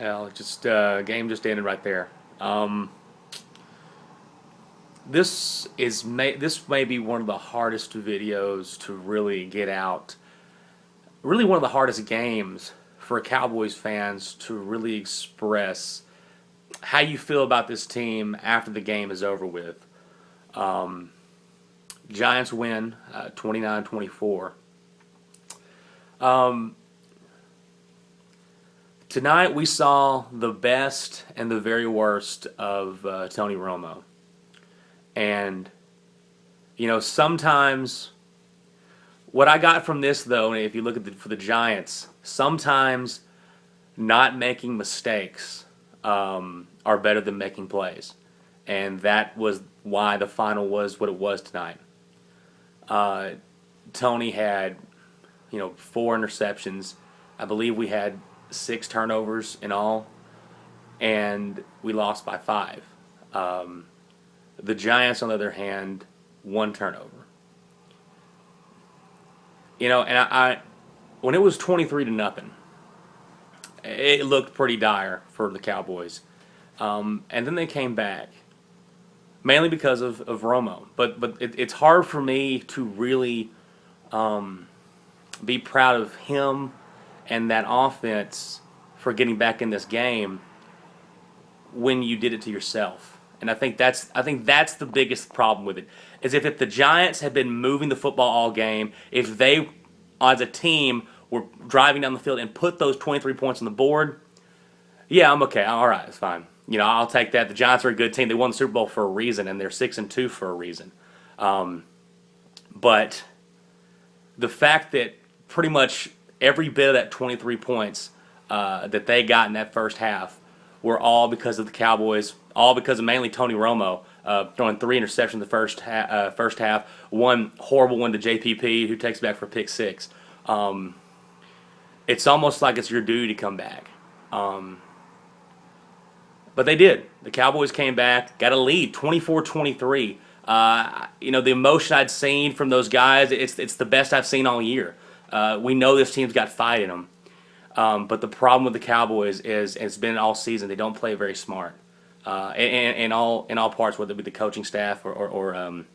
Well, just game just ended right there. This may be one of the hardest videos to really get out. Really, one of the hardest games for Cowboys fans to really express how you feel about this team after the game is over with. Um, Giants win 29-24. Um, Tonight we saw the best and the very worst of Tony Romo. And, sometimes what I got from this, though, if you look at for the Giants, sometimes not making mistakes are better than making plays. And that was why the final was what it was tonight. Tony had, 4 interceptions. I believe we had 6 turnovers in all, and we lost by 5. The Giants, on the other hand, 1 turnover. And I when it was 23-0, it looked pretty dire for the Cowboys. And then they came back, mainly because of Romo. But it's hard for me to really be proud of him and that offense for getting back in this game when you did it to yourself. And I think that's the biggest problem with it. Is if the Giants had been moving the football all game, if they, as a team, were driving down the field and put those 23 points on the board, yeah, I'm okay. All right, it's fine. I'll take that. The Giants are a good team. They won the Super Bowl for a reason, and they're 6-2 for a reason. But the fact that pretty much every bit of that 23 points that they got in that first half were all because of the Cowboys, all because of mainly Tony Romo throwing 3 interceptions in the first half, one horrible one to JPP who takes back for a pick 6. It's almost like it's your duty to come back. But they did. The Cowboys came back, got a lead, 24-23. The emotion I'd seen from those guys, it's the best I've seen all year. We know this team's got fight in them. But the problem with the Cowboys is it's been all season. They don't play very smart. In all parts, whether it be the coaching staff or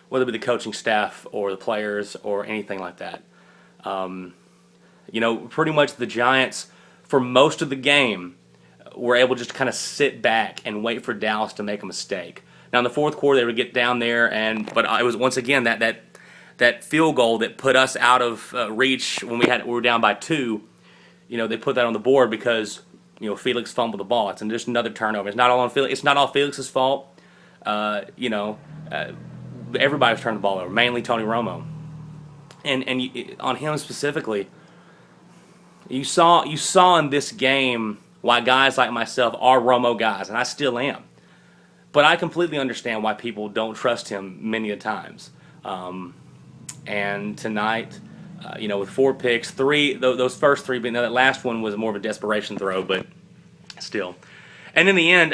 whether it be the coaching staff or the players or anything like that. Pretty much the Giants, for most of the game, were able just to kind of sit back and wait for Dallas to make a mistake. Now in the fourth quarter, they would get down there, but it was once again that field goal that put us out of reach when we were down by 2. They put that on the board because Felix fumbled the ball. It's just another turnover. It's not all on Felix. It's not all Felix's fault. Everybody was turning the ball over, mainly Tony Romo, and on him specifically. You saw in this game why guys like myself are Romo guys, and I still am. But I completely understand why people don't trust him many a times. And tonight, with 4 picks, 3 those first 3, but that last one was more of a desperation throw, but still. And in the end,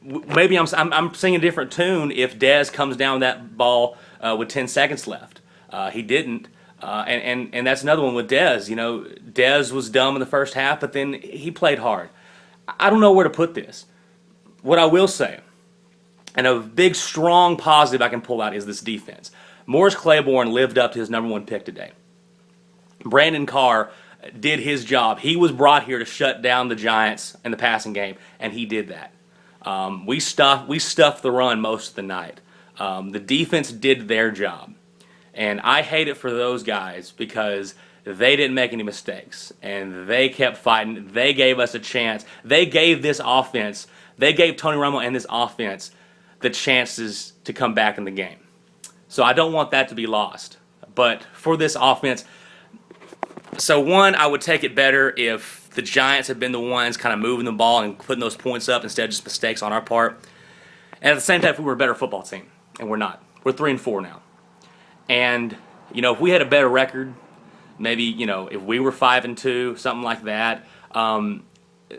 maybe I'm singing a different tune if Dez comes down that ball with 10 seconds left. He didn't. And that's another one with Dez. Dez was dumb in the first half, but then he played hard. I don't know where to put this. What I will say, and a big, strong positive I can pull out, is this defense. Morris Claiborne lived up to his number 1 pick today. Brandon Carr did his job. He was brought here to shut down the Giants in the passing game, and he did that. We stuffed the run most of the night. The defense did their job. And I hate it for those guys because they didn't make any mistakes. And they kept fighting. They gave us a chance. They gave this offense, they gave Tony Romo and this offense the chances to come back in the game. So I don't want that to be lost. But for this offense, so one, I would take it better if the Giants had been the ones kind of moving the ball and putting those points up instead of just mistakes on our part. And at the same time, if we were a better football team, and we're not. We're 3-4 now. And, if we had a better record, maybe, if we were 5-2, something like that,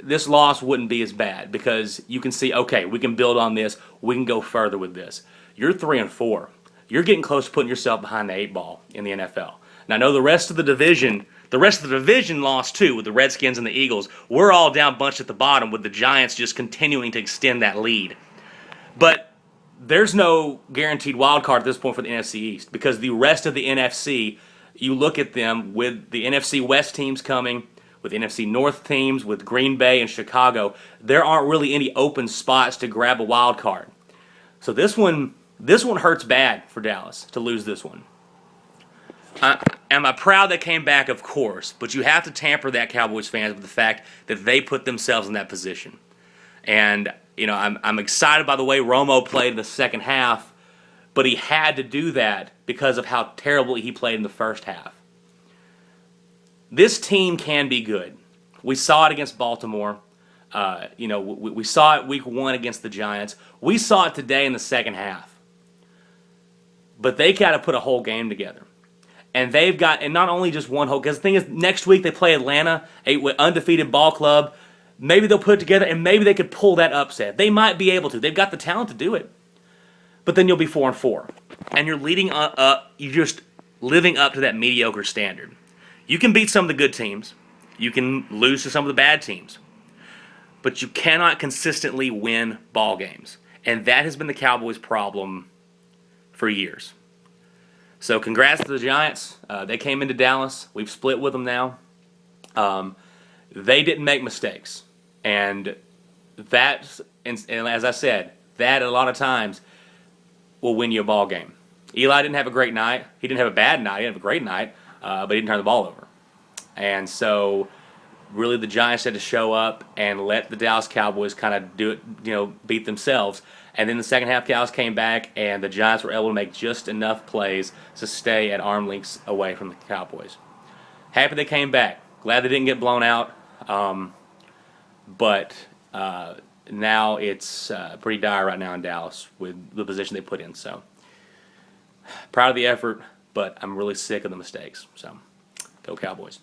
this loss wouldn't be as bad because you can see, okay, we can build on this. We can go further with this. You're 3-4. You're getting close to putting yourself behind the 8 ball in the NFL. Now, I know the rest of the division The rest of the division lost too, with the Redskins and the Eagles. We're all down bunched at the bottom, with the Giants just continuing to extend that lead. But there's no guaranteed wild card at this point for the NFC East, because the rest of the NFC, you look at them with the NFC West teams coming, with NFC North teams, with Green Bay and Chicago, there aren't really any open spots to grab a wild card. So this one hurts bad for Dallas to lose this one. Am I proud they came back? Of course, but you have to tamper that, Cowboys fans, with the fact that they put themselves in that position. And I'm excited by the way Romo played in the second half, but he had to do that because of how terribly he played in the first half. This team can be good. We saw it against Baltimore. We saw it week 1 against the Giants. We saw it today in the second half. But they got to put a whole game together. And not only just one whole, because the thing is, next week they play Atlanta, a undefeated ball club. Maybe they'll put it together, and maybe they could pull that upset. They might be able to. They've got the talent to do it. But then you'll be 4-4, and you're you're just living up to that mediocre standard. You can beat some of the good teams. You can lose to some of the bad teams. But you cannot consistently win ball games. And that has been the Cowboys' problem for years. So congrats to the Giants. They came into Dallas. We've split with them now. They didn't make mistakes. And that, and as I said, that a lot of times will win you a ball game. Eli didn't have a great night. He didn't have a bad night. He didn't have a great night, but he didn't turn the ball over. And so really the Giants had to show up and let the Dallas Cowboys kind of do it, beat themselves. And then the second half, Dallas came back, and the Giants were able to make just enough plays to stay at arm lengths away from the Cowboys. Happy they came back. Glad they didn't get blown out. But now it's pretty dire right now in Dallas with the position they put in. So proud of the effort, but I'm really sick of the mistakes. So go Cowboys.